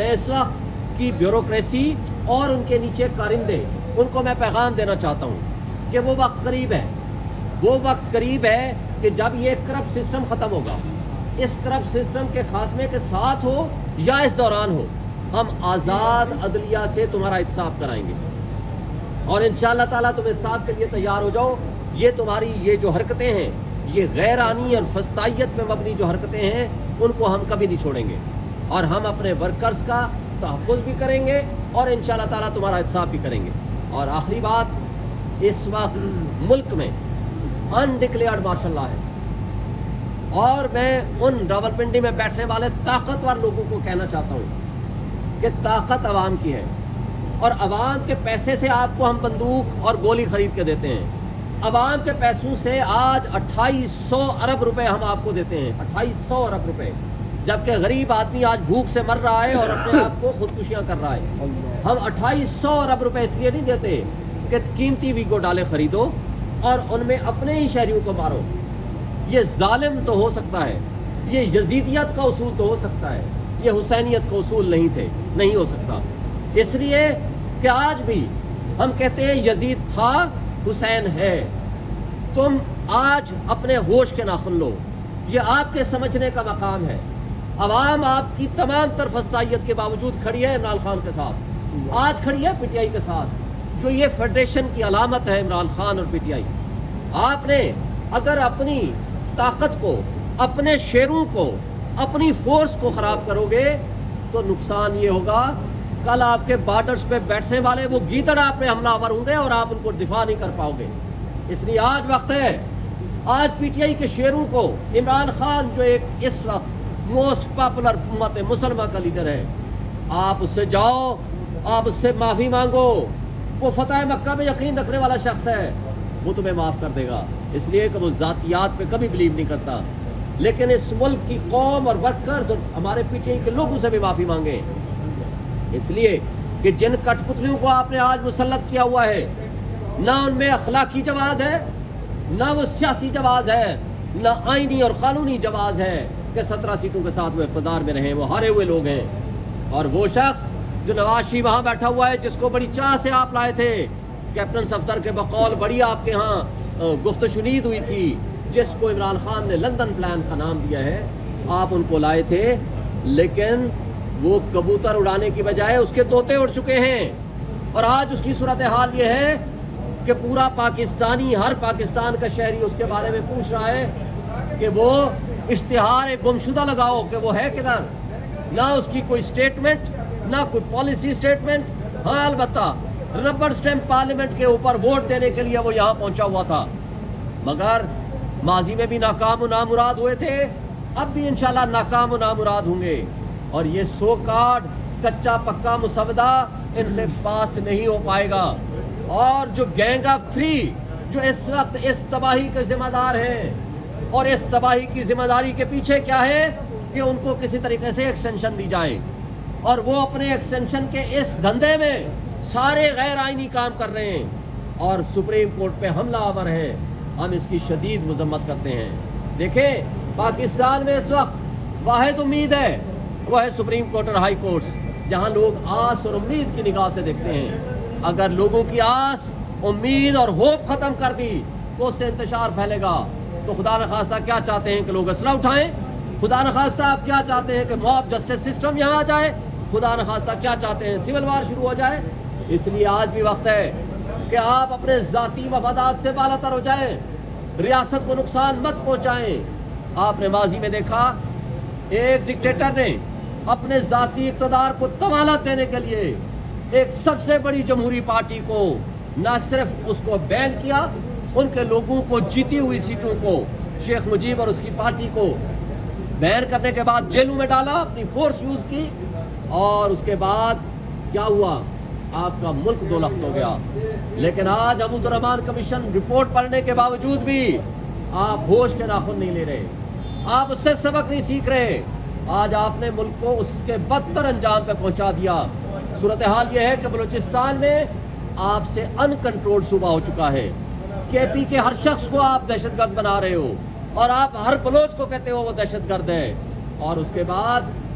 میں اس وقت کی بیوروکریسی اور ان کے نیچے کارندے، ان کو میں پیغام دینا چاہتا ہوں کہ وہ وقت قریب ہے، وہ وقت قریب ہے کہ جب یہ کرپٹ سسٹم ختم ہوگا، اس کرپٹ سسٹم کے خاتمے کے ساتھ ہو یا اس دوران ہو، ہم آزاد عدلیہ سے تمہارا احتساب کرائیں گے، اور انشاءاللہ تعالیٰ تم احتساب کے لیے تیار ہو جاؤ۔ یہ تمہاری یہ جو حرکتیں ہیں، یہ غیر آنی اور فسطائیت میں مبنی جو حرکتیں ہیں، ان کو ہم کبھی نہیں چھوڑیں گے، اور ہم اپنے ورکرز کا تحفظ بھی کریں گے اور انشاءاللہ تعالیٰ تمہارا احتساب بھی کریں گے۔ اور آخری بات، اس وقت ملک میں انڈکلیئرڈ مارشل لا ہے، اور میں ان راولپنڈی میں بیٹھنے والے طاقتور لوگوں کو کہنا چاہتا ہوں کہ طاقت عوام کی ہے، اور عوام کے پیسے سے آپ کو ہم بندوق اور گولی خرید کے دیتے ہیں۔ عوام کے پیسوں سے آج 2800 ارب روپے ہم آپ کو دیتے ہیں، 2800 ارب روپے، جبکہ غریب آدمی آج بھوک سے مر رہا ہے اور اپنے آپ کو خودکشیاں کر رہا ہے۔ ہم 2800 ارب روپے اس لیے نہیں دیتے کہ قیمتی ویگو ڈالے خریدو اور ان میں اپنے ہی شہریوں کو مارو۔ یہ ظالم تو ہو سکتا ہے، یہ یزیدیت کا اصول تو ہو سکتا ہے، یہ حسینیت کا اصول نہیں ہو سکتا۔ اس لیے کہ آج بھی ہم کہتے ہیں یزید تھا، حسین ہے۔ تم آج اپنے ہوش کے ناخن لو، یہ آپ کے سمجھنے کا مقام ہے۔ عوام آپ کی تمام تر فسطائیت کے باوجود کھڑی ہے عمران خان کے ساتھ، آج کھڑی ہے پی ٹی آئی کے ساتھ، جو یہ فیڈریشن کی علامت ہے عمران خان اور پی ٹی آئی۔ آپ نے اگر اپنی طاقت کو، اپنے شیروں کو، اپنی فورس کو خراب کرو گے تو نقصان یہ ہوگا، کل آپ کے بارڈرز پہ بیٹھنے والے وہ گیدڑ آپ پہ حملہ آور ہوں گے اور آپ ان کو دفاع نہیں کر پاؤ گے۔ اس لیے آج وقت ہے، آج پی ٹی آئی کے شیروں کو، عمران خان جو ایک اس وقت موسٹ پاپولر امت مسلمہ کا لیڈر ہے، آپ اس سے جاؤ، آپ اس سے معافی مانگو۔ وہ فتح مکہ میں یقین رکھنے والا شخص ہے، وہ تمہیں معاف کر دے گا، اس لیے کہ وہ ذاتیات پہ کبھی بلیو نہیں کرتا۔ لیکن اس ملک کی قوم اور ورکرز اور ہمارے پی ٹی آئی کے لوگوں سے بھی معافی مانگیں، اس لیے کہ جن کٹ پتلیوں کو آپ نے آج مسلط کیا ہوا ہے، نہ ان میں اخلاقی جواز ہے، نہ وہ سیاسی جواز ہے، نہ آئینی اور قانونی جواز ہے کہ 17 سیٹوں کے ساتھ وہ اقتدار میں رہیں، وہ ہارے ہوئے لوگ ہیں۔ اور وہ شخص جو نواز شریف وہاں بیٹھا ہوا ہے، جس کو بڑی چاہ سے آپ لائے تھے، کیپٹن صفدر کے بقول بڑی آپ کے ہاں گفت و شنید ہوئی تھی، جس کو عمران خان نے لندن پلان کا نام دیا ہے، آپ ان کو لائے تھے، لیکن وہ کبوتر اڑانے کی بجائے اس کے طوطے اڑ چکے ہیں۔ اور آج اس کی صورتحال یہ ہے کہ پورا پاکستانی، ہر پاکستان کا شہری اس کے بارے میں پوچھ رہا ہے کہ وہ اشتہار گمشدہ لگاؤ کہ وہ ہے کدھر، نہ اس کی کوئی سٹیٹمنٹ، نہ کوئی پالیسی سٹیٹمنٹ۔ ہاں البتہ ربڑ سٹیمپ پارلیمنٹ کے اوپر ووٹ دینے کے لیے وہ یہاں پہنچا ہوا تھا، مگر ماضی میں بھی ناکام و نامراد ہوئے تھے، اب بھی انشاءاللہ ناکام و نامراد ہوں گے۔ اور یہ سو کارڈ کچا پکا مسودہ ان سے پاس نہیں ہو پائے گا۔ اور جو گینگ آف 3 جو اس وقت اس تباہی کے ذمہ دار ہیں، اور اس تباہی کی ذمہ داری کے پیچھے کیا ہے کہ ان کو کسی طریقے سے ایکسٹینشن دی جائے، اور وہ اپنے ایکسٹینشن کے اس دھندے میں سارے غیر آئینی کام کر رہے ہیں اور سپریم کورٹ پہ حملہ آور ہے۔ ہم اس کی شدید مذمت کرتے ہیں۔ دیکھیں، پاکستان میں اس وقت واحد امید ہے، وہ ہے سپریم کورٹ اور ہائی کورٹ، جہاں لوگ آس اور امید کی نگاہ سے دیکھتے ہیں۔ اگر لوگوں کی آس، امید اور ہوپ ختم کر دی تو اس سے انتشار پھیلے گا۔ تو خدا نخواستہ کیا چاہتے ہیں کہ لوگ اسلحہ اٹھائیں؟ خدا نخواستہ آپ کیا چاہتے ہیں کہ موب جسٹس سسٹم یہاں آ جائے؟ خدا نخواستہ کیا چاہتے ہیں سول وار شروع ہو جائے؟ اس لیے آج بھی وقت ہے کہ آپ اپنے ذاتی مفادات سے بالاتر ہو جائیں، ریاست کو نقصان مت پہنچائیں۔ آپ نے ماضی میں دیکھا، ایک ڈکٹیٹر نے اپنے ذاتی اقتدار کو طوالت دینے کے لیے ایک سب سے بڑی جمہوری پارٹی کو نہ صرف اس کو بین کیا، ان کے لوگوں کو جیتی ہوئی سیٹوں کو، شیخ مجیب اور اس کی پارٹی کو بین کرنے کے بعد جیلوں میں ڈالا، اپنی فورس یوز کی، اور اس کے بعد کیا ہوا؟ آپ کا ملک دو لخت ہو گیا۔ لیکن آج عبود الرحمان کمیشن رپورٹ پڑھنے کے باوجود بھی آپ ہوش کے ناخن نہیں لے رہے، آپ اس سے سبق نہیں سیکھ رہے۔ آج آپ نے ملک کو اس کے بدتر انجام پہ پہنچا دیا۔ صورتحال یہ ہے کہ بلوچستان میں آپ سے ان کنٹرول صوبہ ہو چکا ہے۔ کے پی کے ہر شخص کو آپ دہشت گرد بنا رہے ہو، اور آپ ہر بلوچ کو کہتے ہو وہ دہشت گرد ہے، اور اس کے بعد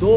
2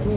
2,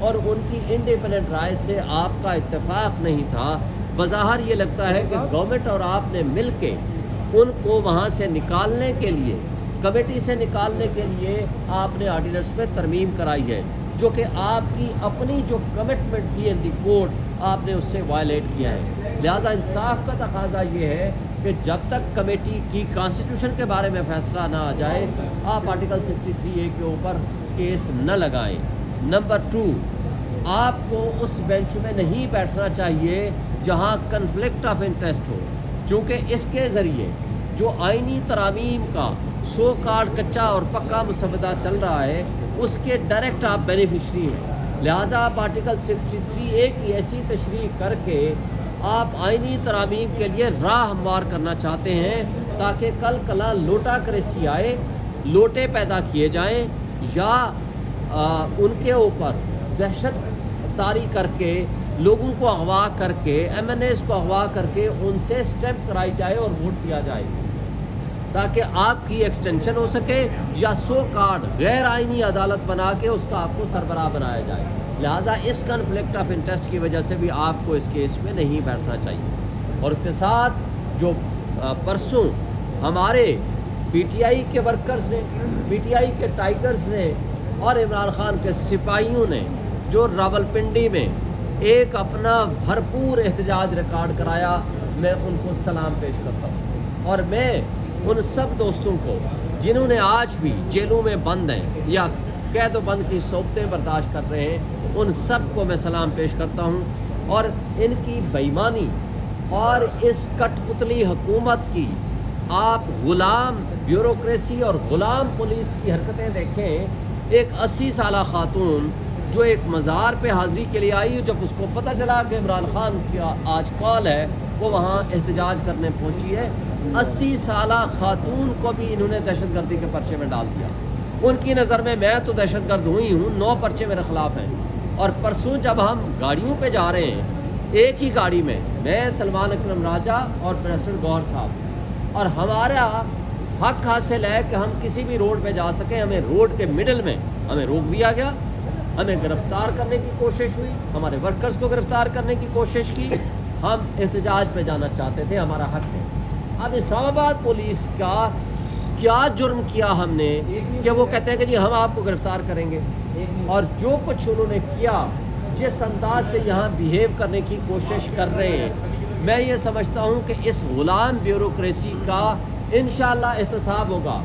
اور ان کی انڈیپینڈنٹ رائے سے آپ کا اتفاق نہیں تھا، بظاہر یہ لگتا ہے کہ گورنمنٹ اور آپ نے مل کے ان کو وہاں سے نکالنے کے لیے، کمیٹی سے نکالنے کے لیے آپ نے آرڈیننس میں ترمیم کرائی ہے، جو کہ آپ کی اپنی جو کمٹمنٹ تھی ان دی کورٹ آپ نے اس سے وائلیٹ کیا ہے۔ لہذا انصاف کا تقاضا یہ ہے کہ جب تک کمیٹی کی کانسٹیٹیوشن کے بارے میں فیصلہ نہ آ جائے، آپ آرٹیکل 63A کے اوپر کیس نہ لگائیں۔ نمبر 2، آپ کو اس بینچ میں نہیں بیٹھنا چاہیے جہاں کنفلکٹ آف انٹرسٹ ہو، چونکہ اس کے ذریعے جو آئینی ترامیم کا سو کارڈ کچا اور پکا مسودہ چل رہا ہے اس کے ڈائریکٹ آپ بینیفیشری ہیں۔ لہٰذا آپ آرٹیکل 63A کی ایسی تشریح کر کے آپ آئینی ترامیم کے لیے راہ ہموار کرنا چاہتے ہیں تاکہ کل کلا لوٹا کریسی آئے، لوٹے پیدا کیے جائیں، یا ان کے اوپر دہشت طاری کر کے لوگوں کو اغوا کر کے MNAs کو اغوا کر کے ان سے اسٹیمپ کرائی جائے اور ووٹ دیا جائے، تاکہ آپ کی ایکسٹینشن ہو سکے، یا سو کارڈ غیر آئینی عدالت بنا کے اس کا آپ کو سربراہ بنایا جائے۔ لہٰذا اس کنفلکٹ آف انٹرسٹ کی وجہ سے بھی آپ کو اس کیس میں نہیں بیٹھنا چاہیے۔ اور اس کے ساتھ جو پرسوں ہمارے PTI کے ورکرز نے، PTI کے ٹائیگرز نے اور عمران خان کے سپاہیوں نے جو راولپنڈی میں ایک اپنا بھرپور احتجاج ریکارڈ کرایا، میں ان کو سلام پیش کرتا ہوں، اور میں ان سب دوستوں کو جنہوں نے آج بھی جیلوں میں بند ہیں یا قید و بند کی صحبتیں برداشت کر رہے ہیں، ان سب کو میں سلام پیش کرتا ہوں، اور ان کی بے ایمانی اور اس کٹ پتلی حکومت کی آپ غلام بیوروکریسی اور غلام پولیس کی حرکتیں دیکھیں۔ ایک 80 سالہ خاتون جو ایک مزار پہ حاضری کے لیے آئی، جب اس کو پتہ چلا کہ عمران خان کا آج کال ہے، وہ وہاں احتجاج کرنے پہنچی ہے، 80 سالہ خاتون کو بھی انہوں نے دہشت گردی کے پرچے میں ڈال دیا۔ ان کی نظر میں تو دہشت گرد ہوئی ہوں، 9 پرچے میرے خلاف ہیں۔ اور پرسوں جب ہم گاڑیوں پہ جا رہے ہیں، ایک ہی گاڑی میں میں، سلمان اکرم راجہ اور پریزیڈنٹ گوہر صاحب، اور ہمارا حق حاصل ہے کہ ہم کسی بھی روڈ پہ جا سکیں، ہمیں روڈ کے مڈل میں ہمیں روک دیا گیا، ہمیں گرفتار کرنے کی کوشش ہوئی، ہمارے ورکرز کو گرفتار کرنے کی کوشش کی، ہم احتجاج پہ جانا چاہتے تھے، ہمارا حق ہے۔ اب اسلام آباد پولیس کا کیا جرم کیا ہم نے کہ وہ کہتے ہیں کہ جی ہم آپ کو گرفتار کریں گے، اور جو کچھ انہوں نے کیا، جس انداز سے یہاں بیہیو کرنے کی کوشش کر رہے ہیں، میں یہ سمجھتا ہوں کہ اس غلام بیوروکریسی کا انشاءاللہ احتساب ہوگا۔